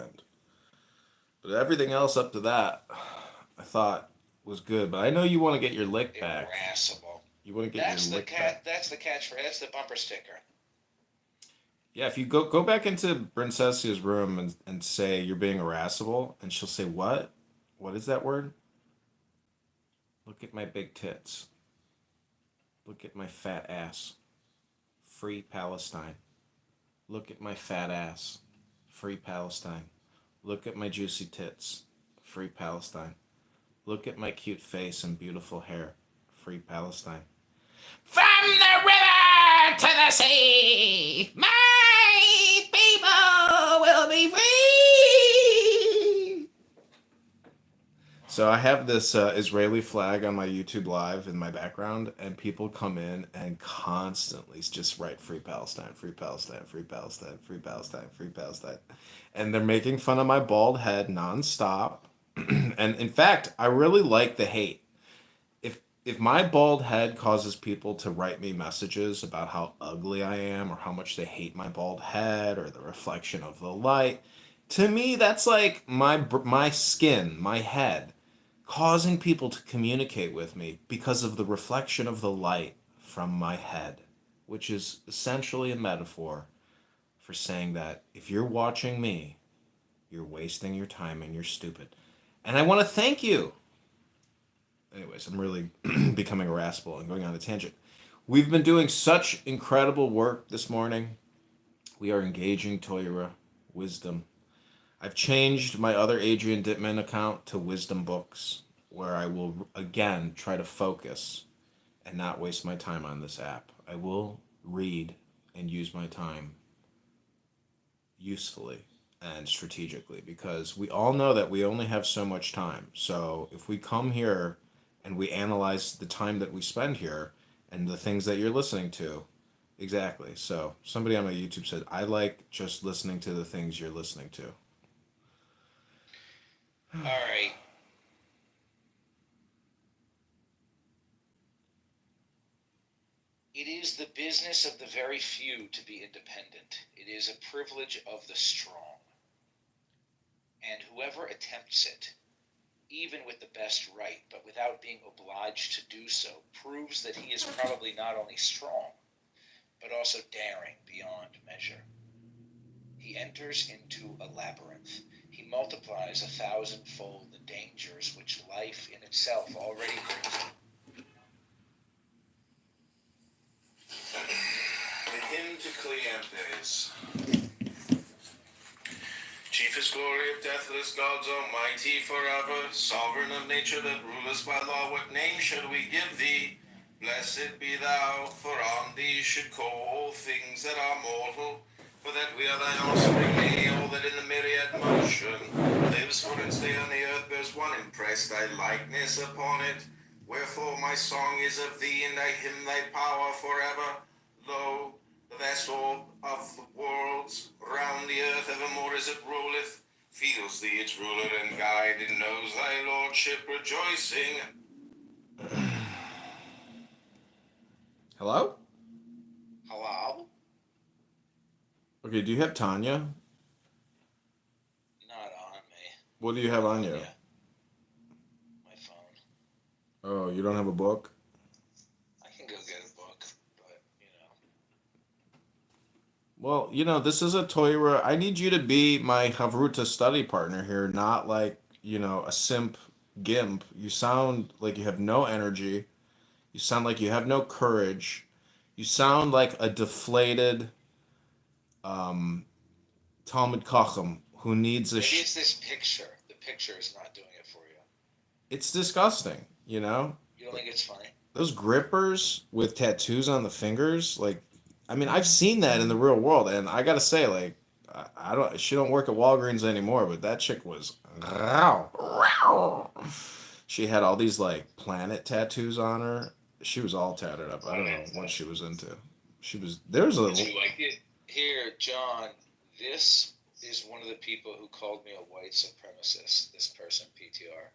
end. But everything else up to that, I thought was good. But I know you want to get your lick back. Irascible. You want to get your That's the lick back. cat. That's the catchphrase. That's the bumper sticker. Yeah, if you go back into Princessia's room and say you're being irascible, and she'll say, "What? What is that word? Look at my big tits. Look at my fat ass. Free Palestine. Look at my fat ass. Free Palestine. Look at my juicy tits. Free Palestine. Look at my cute face and beautiful hair. Free Palestine." From the river to the sea, my people will be free. So I have this Israeli flag on my YouTube live in my background, and people come in and constantly just write "Free Palestine, Free Palestine, Free Palestine, Free Palestine, Free Palestine," and they're making fun of my bald head nonstop. And in fact, I really like the hate. If my bald head causes people to write me messages about how ugly I am or how much they hate my bald head or the reflection of the light, to me that's like my skin, my head causing people to communicate with me because of the reflection of the light from my head, which is essentially a metaphor for saying that if you're watching me, you're wasting your time and you're stupid. And I want to thank you. Anyways, I'm really becoming irascible and going on a tangent. We've been doing such incredible work this morning. We are engaging Toyra, wisdom. I've changed my other Adrian Dittman account to Wisdom Books, where I will again try to focus and not waste my time on this app. I will read and use my time usefully and strategically because we all know that we only have so much time. So if we come here and we analyze the time that we spend here and the things that you're listening to, exactly. So somebody on my YouTube said, I like just listening to the things you're listening to. All right. It is the business of the very few to be independent. It is a privilege of the strong. And whoever attempts it, even with the best right, but without being obliged to do so, proves that he is probably not only strong, but also daring beyond measure. He enters into a labyrinth. He multiplies 1,000-fold the dangers which life in itself already brings him. The hymn to Cleanthes. Chiefest glory of deathless gods almighty forever, sovereign of nature that rulest by law, what name should we give thee? Blessed be thou, for on thee should call all things that are mortal, for that we are thine offspring, nay, all that in the myriad motion lives for and stay on the earth, bears one impress thy likeness upon it. Wherefore my song is of thee, and thy hymn thy power forever. Lo, the vast orb of the worlds, round the earth evermore as it rolleth, feels thee its ruler and guide, and knows thy lordship rejoicing. Hello? Hello? Okay, do you have Tanya? Not on me. What do you have on you? Yeah, my phone. Oh, you don't have a book? I can go get a book, but, Well, this is a Toyra. I need you to be my Havruta study partner here, not like, a simp gimp. You sound like you have no energy. You sound like you have no courage. You sound like a deflated Talmud Chacham who needs a. maybe it's this picture. The picture is not doing it for you. It's disgusting, you know. You don't think it's funny? Those grippers with tattoos on the fingers, like, I mean, I've seen that in the real world, and I gotta say, like, I don't. She don't work at Walgreens anymore, but that chick was. She had all these like planet tattoos on her. She was all tatted up. I don't know what she was into. She was there's a Did you like it? Here, John, this is one of the people who called me a white supremacist, this person, PTR.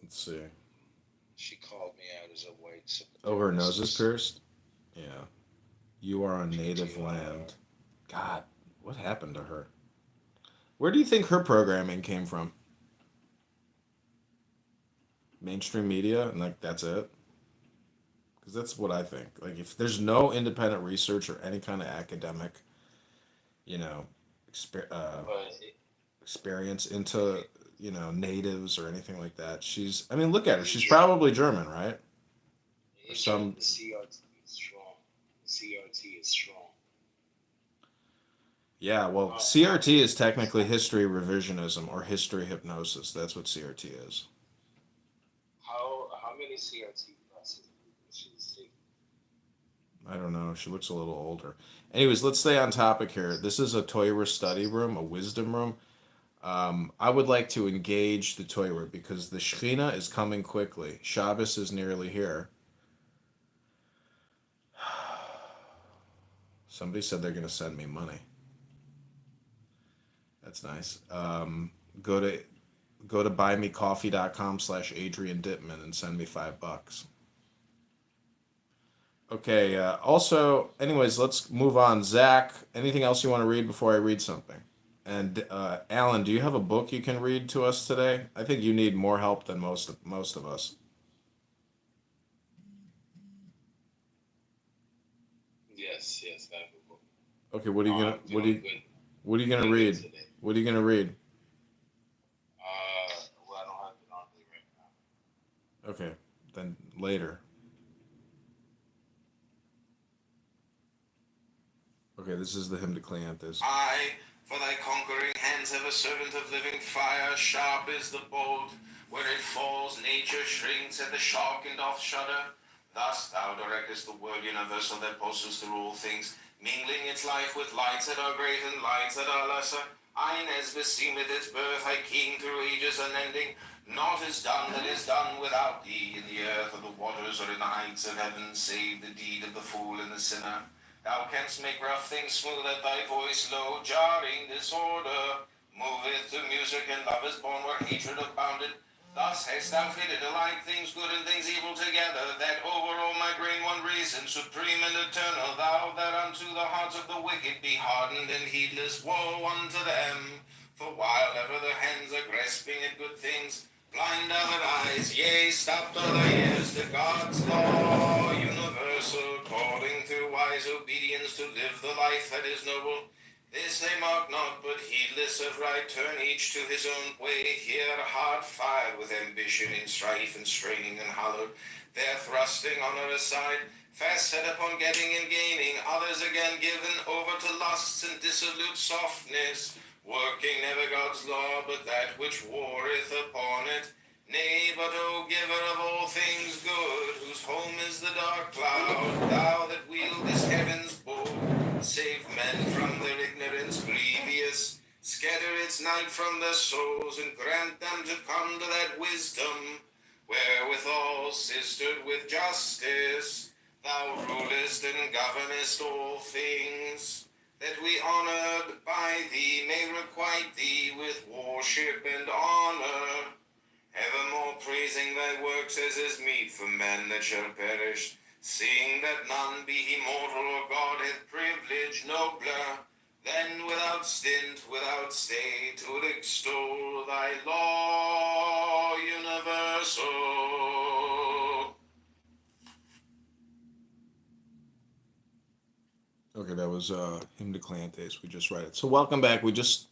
let's see. She called me out as a white supremacist. Oh, her nose is pierced. Yeah, you are on native PTR. land. God, What happened to her? Where do you think her programming came from? Mainstream media, and like that's it. Because that's what I think. Like if there's no independent research or any kind of academic, you know, exper- uh, But experience into natives or anything like that, I mean, look at her. She's yeah, probably German, right? Or yeah, some. the CRT is strong. The CRT is strong. Yeah, well, How CRT many is technically history revisionism or history hypnosis. That's what CRT is. how many CRT classes did she take? I don't know. She looks a little older. Anyways, let's stay on topic here. This is a Torah study room, a wisdom room. I would like to engage the Torah because the Shekhinah is coming quickly. Shabbos is nearly here. Somebody said they're going to send me money. That's nice. Go to buymecoffee.com/Adrian Dittman and send me $5. Okay. Also, anyways, let's move on. Zach, anything else you want to read before I read something? And Alan, do you have a book you can read to us today? I think you need more help than most of us. Yes, yes, I have a book. Okay, what are No, you gonna I'm feeling good. what are you gonna Feeling good read? today. What are you gonna read? Well, I don't have it on me right now. Okay, then later. Okay, this is the hymn to Cleanthes. I, for thy conquering hands, have a servant of living fire, sharp is the bolt. Where it falls, nature shrinks, and the sharkened doth shudder. Thus thou directest the world universal that pulses through all things, mingling its life with lights that are great and lights that are lesser. Ein as beseemeth its birth, thy king through ages unending. Naught is done that is done without thee, in the earth or the waters or in the heights of heaven, save the deed of the fool and the sinner. Thou canst make rough things smooth at thy voice, low jarring disorder moveth to music, and love is born where hatred abounded. Thus hast thou fitted alike things good and things evil together, that over all might reign one reason, supreme and eternal, thou that unto the hearts of the wicked be hardened and heedless, woe unto them. For while ever their hands are grasping at good things, blind are their eyes, yea, stopped are their ears to God's law universal, calling through wise obedience to live the life that is noble. This they mark not, but heedless of right, turn each to his own way. Here heart fired with ambition in strife and straining and hallowed, there thrusting honor aside, fast set upon getting and gaining, others again given over to lusts and dissolute softness, working never God's law, but that which warreth upon it. Nay, but O giver of all things good, whose home is the dark cloud, thou that wieldest heaven's bow, save men from their ignorance grievous, scatter its night from their souls, and grant them to come to that wisdom, wherewithal, sistered with justice, thou rulest and governest all things, that we honored by thee may requite thee with worship and honor, evermore praising thy works as is meet for men that shall perish, seeing that none be immortal or God hath privilege nobler, than without stint, without stay, to extol thy law universal. Okay, that was Hymn to Cleanthes. We just read it. So welcome back. We just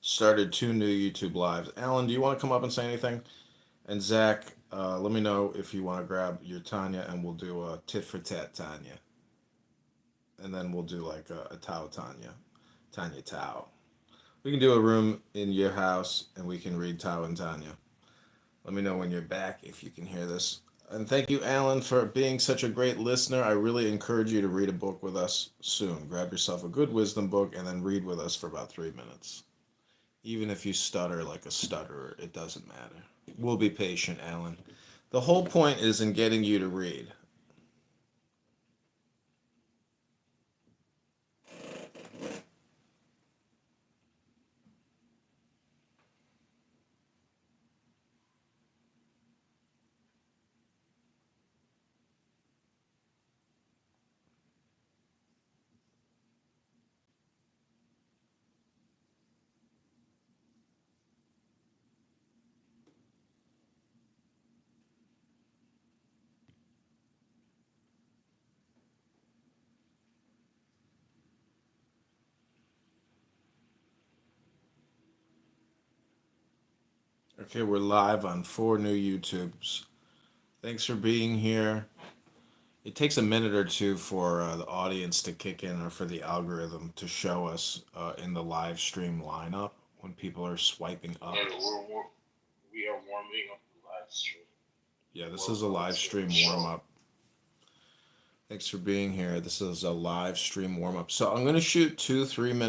started two new YouTube lives. Alan, do you want to come up and say anything? And Zach, let me know if you want to grab your Tanya, and we'll do a tit for tat Tanya, and then we'll do like a Tao Tanya, Tanya Tao. We can do a room in your house, and we can read Tao and Tanya. Let me know when you're back if you can hear this. And thank you, Alan, for being such a great listener. I really encourage you to read a book with us soon. Grab yourself a good wisdom book and then read with us for about 3 minutes. Even if you stutter like a stutterer, it doesn't matter. We'll be patient, Alan. The whole point is in getting you to read. Okay, we're live on 4 new YouTubes. Thanks for being here. It takes a minute or two for the audience to kick in or for the algorithm to show us in the live stream lineup when people are swiping up. And we are warming up the live stream. Yeah, this We're is a going live to stream show. warm up. Thanks for being here. This is a live stream warm up. So I'm going to shoot 2 3 minute